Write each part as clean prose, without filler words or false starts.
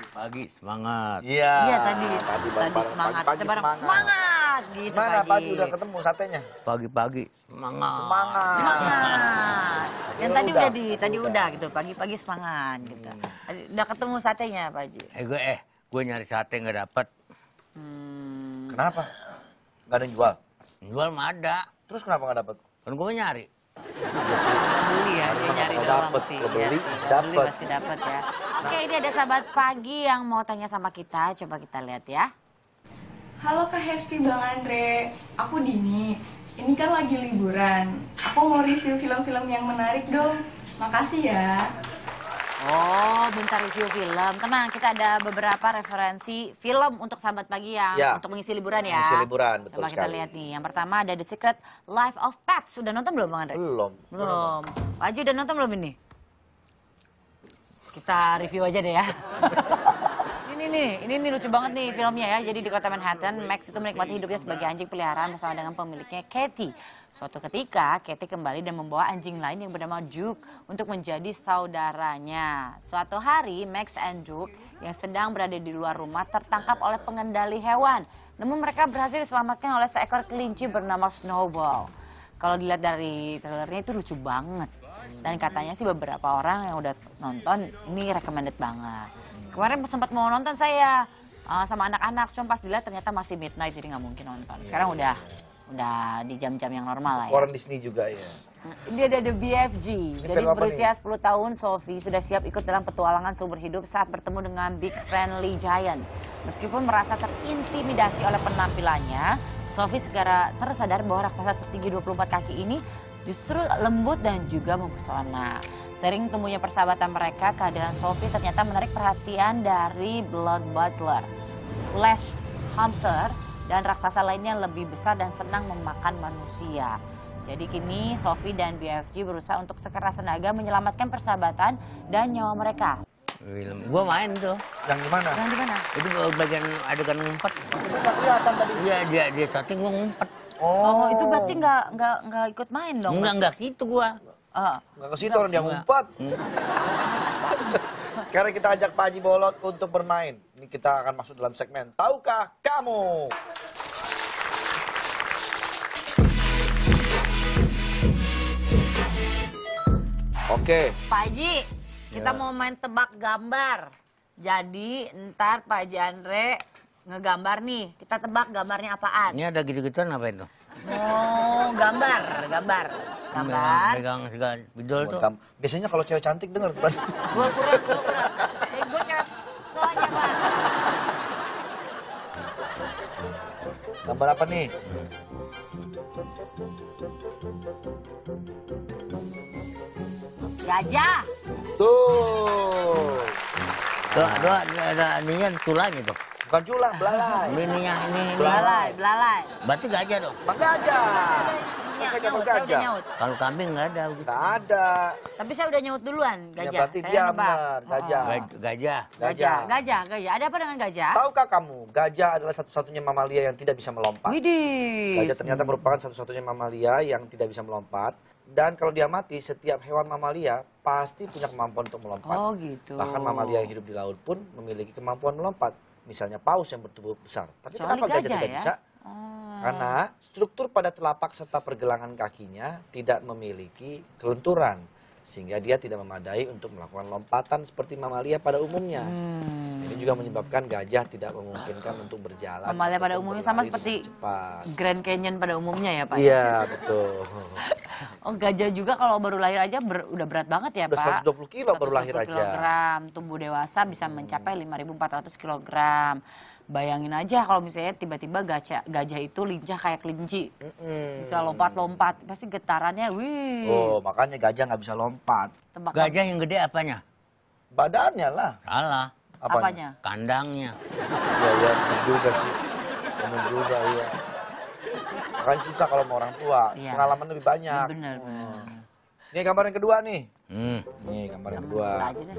Pagi semangat. Iya. Iya tadi semangat. Pagi Semangat gitu Mana pagi. pagi udah ketemu satenya? Pagi-pagi semangat. Semangat. Yang tadi Udah. udah gitu. Pagi-pagi semangat gitu. Udah ketemu satenya Pak Haji. Gue nyari sate nggak dapet. Kenapa? Gak ada yang jual? Jual mah ada. Terus kenapa gak dapet? Kan gue nyari. Beli ya, dia nyari kalau doang dapet, sih. kalau Iya beli, sih, kalau dapet. beli pasti dapat ya. Oke, ini ada sahabat pagi yang mau tanya sama kita. Coba kita lihat ya. Halo Kak Hesti, Bang Andre. Aku Dini. Ini kan lagi liburan. Aku mau review film-film yang menarik dong. Makasih ya. Oh, bentar review film. Tenang, kita ada beberapa referensi film untuk sahabat pagi yang Ya. untuk mengisi liburan ya. Mengisi liburan, betul Coba kita sekali. lihat nih. Yang pertama ada The Secret Life of Pets. Sudah nonton belum Bang Andre? Belum. Belum. Pak Haji udah nonton belum ini? Kita review aja deh ya. Ini lucu banget nih filmnya ya. Jadi di kota Manhattan, Max itu menikmati hidupnya sebagai anjing peliharaan bersama dengan pemiliknya Katie. Suatu ketika, Katie kembali dan membawa anjing lain yang bernama Duke untuk menjadi saudaranya. Suatu hari, Max and Duke yang sedang berada di luar rumah tertangkap oleh pengendali hewan. Namun mereka berhasil diselamatkan oleh seekor kelinci bernama Snowball. Kalau dilihat dari trailernya itu lucu banget. Dan katanya sih beberapa orang yang udah nonton ini recommended banget. Kemarin sempat mau nonton saya sama anak-anak, cuma pas dilihat ternyata masih midnight jadi nggak mungkin nonton. Sekarang udah di jam-jam yang normal lah ya. Orang Disney juga ya. Dia ada The BFG. Jadi film apa berusia nih? 10 tahun, Sophie sudah siap ikut dalam petualangan seumur hidup saat bertemu dengan Big Friendly Giant. Meskipun merasa terintimidasi oleh penampilannya, Sophie segera tersadar bahwa raksasa setinggi 24 kaki ini justru lembut dan juga mempesona. Sering tumbuhnya persahabatan mereka, kehadiran Sophie ternyata menarik perhatian dari Blood Butler, Flash Hunter, dan raksasa lainnya yang lebih besar dan senang memakan manusia. Jadi kini Sophie dan BFG berusaha untuk sekeras tenaga menyelamatkan persahabatan dan nyawa mereka. Film. Gue main tuh. Yang gimana? Dan di mana? Itu bagian adegan ngumpet. Saya nggak kelihatan tadi. Iya dia syuting gue ngumpet. Oh, itu berarti nggak ikut main dong? Enggak gitu gue. Nggak ke situ orang dia ngumpet. Sekarang kita ajak Pak Haji Bolot untuk bermain. Ini kita akan masuk dalam segmen Tahukah Kamu? Oke. Pak Haji, kita mau main tebak gambar. Jadi ntar Pak Haji Andre ngegambar nih. Kita tebak gambarnya apaan? Ini ada gitu-gituan apa itu? Oh, gambar. Megang segala bidol tuh. Biasanya kalau cewek cantik denger. Gua kurang. Gue cewek soalnya Pak. Gambar apa nih? Gajah. Tuh. Tuh ada ininya tulangnya tuh. Bukan culang, belalai. Ininya ini. Belalai. Berarti gajah dong. Bang gajah. Nyaut, Saya gambar saya udah gajah. nyaut. Kalau kambing nggak ada. Nggak ada. Tapi saya udah nyaut duluan, Ya, gajah. berarti Saya dia nebak. benar, gajah. Gajah. Gajah. Ada apa dengan gajah? Tahukah kamu, gajah adalah satu-satunya mamalia yang tidak bisa melompat. Widih. Gajah ternyata merupakan satu-satunya mamalia yang tidak bisa melompat. Dan kalau dia mati, setiap hewan mamalia pasti punya kemampuan untuk melompat. Oh gitu. Bahkan mamalia yang hidup di laut pun memiliki kemampuan melompat. Misalnya paus yang bertubuh besar. Tapi Kecuali kenapa gajah gajah tidak ya? bisa? Oh. Karena struktur pada telapak serta pergelangan kakinya tidak memiliki kelunturan. Sehingga dia tidak memadai untuk melakukan lompatan seperti mamalia pada umumnya. Ini juga menyebabkan gajah tidak memungkinkan untuk berjalan. Mamalia pada ataupun umumnya sama berlari seperti dengan cepat. Grand Canyon pada umumnya ya Pak? Iya, betul. Oh gajah juga kalau baru lahir aja udah berat banget ya Udah Pak? 120 kilo baru lahir 120 aja. kilogram. Tumbuh dewasa bisa mencapai 5.400 kilogram. Bayangin aja kalau misalnya tiba-tiba gajah itu lincah kayak kelinci. Bisa lompat-lompat. Pasti getarannya wih. Oh, makanya gajah nggak bisa lompat. Tebak Gajah yang gede apanya? Badannya lah. Salah. apanya? Kandangnya. Iya, bener juga sih. Bener juga, iya. Makanya susah kalau mau orang tua. Iya. Pengalaman lebih banyak. Bener. Ini gambar yang kedua nih. Hmm. Nih gambar yang kedua. Aja deh.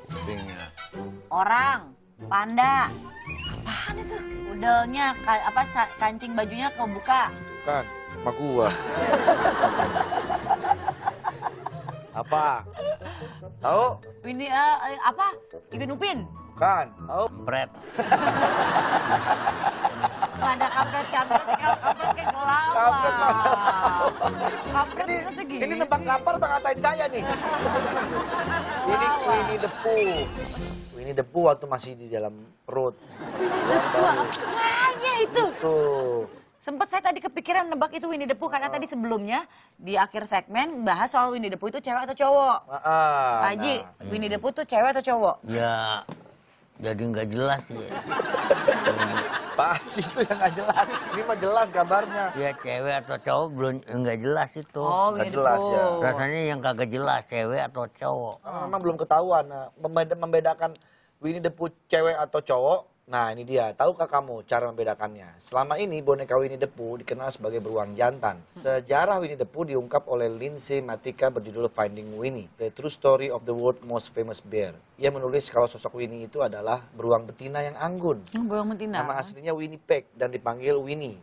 Kupingnya. Orang, panda. Apaan itu? Udelnya, kancing bajunya kebuka. Kan, sama gua. Apa? Tahu? Ini apa? Ipin Upin. Kan, tahu? Kampret. Nggak ada kampret kalau kampret kayak kelawar. Kampret itu segini. Ini nebak kampar bang ngatain saya nih. Ini Winnie the Pooh. Winnie the Pooh waktu masih di dalam perut. Makanya itu. Tuh. Sempet saya tadi kepikiran nebak itu Winnie the Pooh karena tadi sebelumnya di akhir segmen bahas soal Winnie the Pooh itu cewek atau cowok. Pak Haji, Winnie the Pooh itu cewek atau cowok? Ya, jadi nggak jelas ya. Pak itu yang nggak jelas. Ini mah jelas kabarnya. Ya cewek atau cowok belum nggak jelas itu. Oh, Nggak Winnie the jelas ya. Pooh. Rasanya yang kagak jelas cewek atau cowok. Karena memang belum ketahuan. Nah, membedakan Winnie the Pooh cewek atau cowok. Nah ini dia, tahukah kamu cara membedakannya? Selama ini boneka Winnie the Pooh dikenal sebagai beruang jantan. Sejarah Winnie the Pooh diungkap oleh Lindsay Matika berjudul Finding Winnie, The True Story of the World's Most Famous Bear. Ia menulis kalau sosok Winnie itu adalah beruang betina yang anggun. Beruang betina. Nama aslinya Winnipeg dan dipanggil Winnie.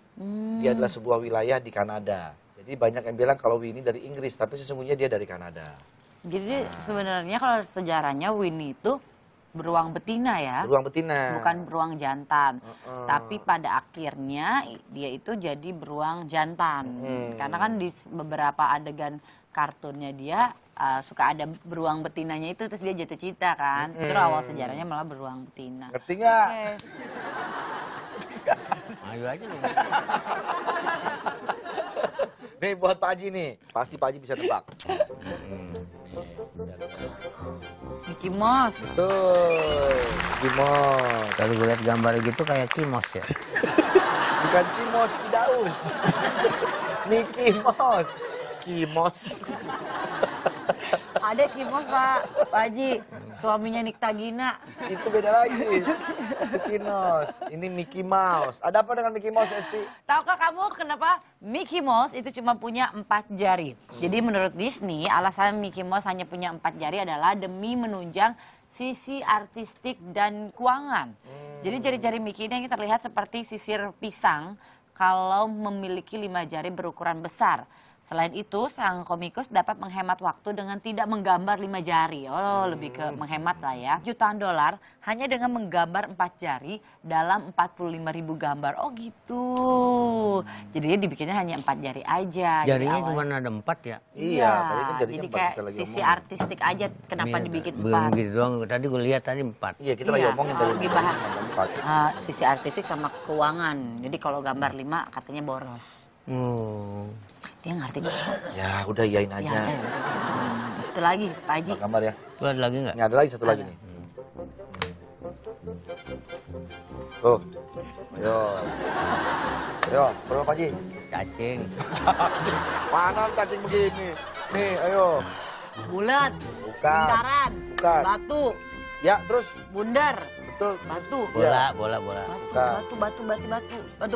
Dia adalah sebuah wilayah di Kanada. Jadi banyak yang bilang kalau Winnie dari Inggris, tapi sesungguhnya dia dari Kanada. Jadi sebenarnya kalau sejarahnya Winnie itu beruang betina ya. Beruang betina. Bukan beruang jantan. Tapi pada akhirnya dia itu jadi beruang jantan. Karena kan di beberapa adegan kartunnya dia suka ada beruang betinanya itu terus dia jatuh cinta kan. Terus awal sejarahnya malah beruang betina. Ngerti nggak? Ayo aja lu. Nih buat Pak Haji nih, pasti Pak Haji bisa tebak. Mickey Mouse. Betul, Kimos. Kalau gue lihat gambar gitu kayak Kimos ya. Bukan Kimos, Kidaus. Mickey Mouse. Kimos. Ada Kimos Pak Haji, suaminya Nikta Gina. Itu beda lagi. Itu Kinos. Ini Mickey Mouse. Ada apa dengan Mickey Mouse, Esti? Tahukah kamu kenapa Mickey Mouse itu cuma punya 4 jari? Jadi menurut Disney, alasan Mickey Mouse hanya punya 4 jari adalah demi menunjang sisi artistik dan keuangan. Jadi jari-jari Mickey ini terlihat seperti sisir pisang kalau memiliki 5 jari berukuran besar. Selain itu, sang komikus dapat menghemat waktu dengan tidak menggambar 5 jari. Oh, lebih ke menghemat lah ya. Jutaan dolar hanya dengan menggambar 4 jari dalam 45.000 gambar. Oh gitu. Jadinya dibikinnya hanya 4 jari aja. Jarinya Jadi cuma ada 4 ya. Iya, tadi kan jadinya jadi 4 kayak kita lagi sisi omongin. artistik aja kenapa Ini dibikin belum 4. gitu doang. Tadi gue lihat tadi 4. Iya, kita lagi Iya, omongin tadi. lagi bahas. Empat. Sisi artistik sama keuangan. Jadi kalau gambar 5 katanya boros. Oh. Dia ngerti nggak? Ya, udah iyain aja. Ya, itu lagi Pak Haji. Apa gambar ya. Itu ada lagi nggak? Ini ada lagi satu lagi nih. Tuh. Ayo. Ayo, berapa Pak Haji? Cacing. Mana cacing begini? Nih, ayo. Bulat, Bukan. lingkaran, Bukan. batu, Ya, terus. bundar, Betul. batu, Bola. Bukan. batu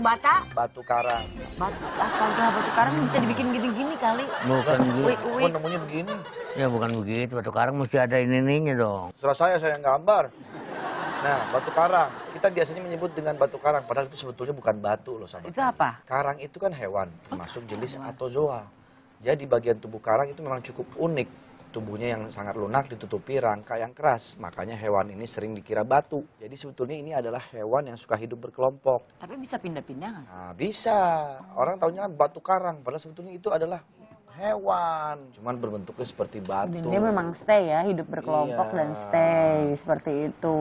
bata, Batu karang. astaga, batu karang bisa dibikin gini-gini kali. Bukan gitu. Kok nemunya begini? Ya bukan begitu. Batu karang mesti ada ini-ininya dong. Setelah saya yang gambar. Nah, batu karang. Kita biasanya menyebut dengan batu karang, padahal itu sebetulnya bukan batu loh, sahabat. Itu apa? Karang itu kan hewan, termasuk jenis Atozoa. Jadi bagian tubuh karang itu memang cukup unik. Tubuhnya yang sangat lunak ditutupi rangka yang keras. Makanya hewan ini sering dikira batu. Jadi sebetulnya ini adalah hewan yang suka hidup berkelompok. Tapi bisa pindah-pindah nggak sih? Nah, bisa. Orang taunya kan batu karang, padahal sebetulnya itu adalah hewan. Cuman berbentuknya seperti batu. Dan dia memang stay ya, hidup berkelompok Iya. dan stay seperti itu.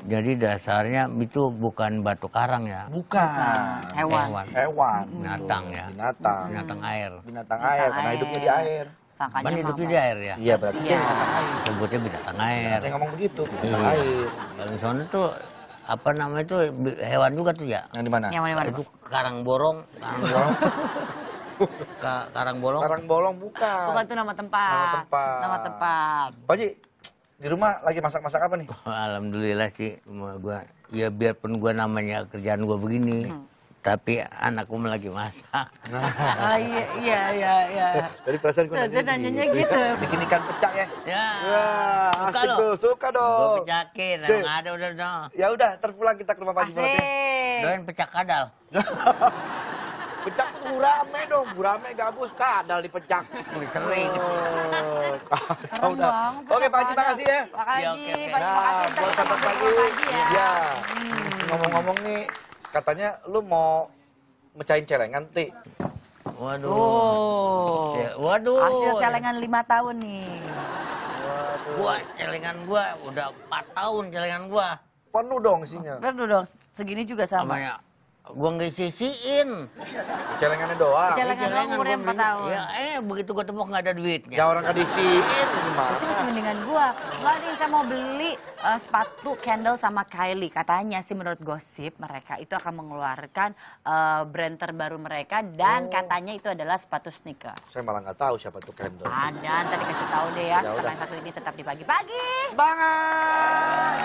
Jadi dasarnya itu bukan batu karang ya. Bukan. Hewan. Hewan. Binatang ya. Binatang. Binatang air. Binatang air, karena hidupnya di air. Sangkanya Kan mah hidupnya apa? di air ya. Iya, berarti Iya. dia binatang air. Sebutnya binatang air. Saya ngomong begitu, binatang Iya. air. Kalau di sana tuh apa namanya itu hewan juga tuh ya. Yang di mana? Yang mana-mana? Itu karang borong. Karang bolong. Karang bolong bukan. Bukan itu nama tempat. Nama tempat. Nama tempat. Pak Haji, Di rumah lagi masak-masak apa nih? Alhamdulillah sih, gua ya biarpun gua namanya kerjaan gua begini, tapi anakku lagi masak. Ah, iya. Dari perasaan gua Saya nanyanya gitu. Bikin ikan pecak ya? Ya, Wah, suka asik lo. tuh, suka Gua dong. pecakin, Sip. emang ada udah dong. Ya udah, terpulang kita ke rumah Pak Haji Murad ya. Asik. Doain pecak kadal. Pecak tuh gurame dong, gurame gabus kadal dipecak. Sering. Oh, Keren udah. banget, Oke Pak Haji, ada. makasih ya. Pak Haji, Ya, oke, oke. Pak Haji, makasih. Ntar buat kita selamat ngobrol pagi. lagi ya. Ya. Ngomong-ngomong nih, katanya lu mau mecahin celengan, Ti. Waduh. Oh. Ya, waduh. Hasil celengan 5 tahun nih. Gua celengan gua udah 4 tahun celengan gua. Penuh dong isinya. Perlu dong, segini juga sama. Namanya gua nggak sisiin. Celengannya doang. Celengan doang umurnya 4 tahun. Ya, begitu gua tepuk nggak ada duitnya. Ya orang nggak disiin gimana? Itu masih mendingan gua. Nggak nih, saya mau beli sepatu Kendall sama Kylie. Katanya sih menurut gosip mereka itu akan mengeluarkan brand terbaru mereka dan katanya itu adalah sepatu sneaker. Saya malah nggak tahu siapa tuh Kendall. Ada, ntar dikasih tahu deh ya. Ya udah. Setelah yang satu ini tetap di pagi-pagi. Semangat!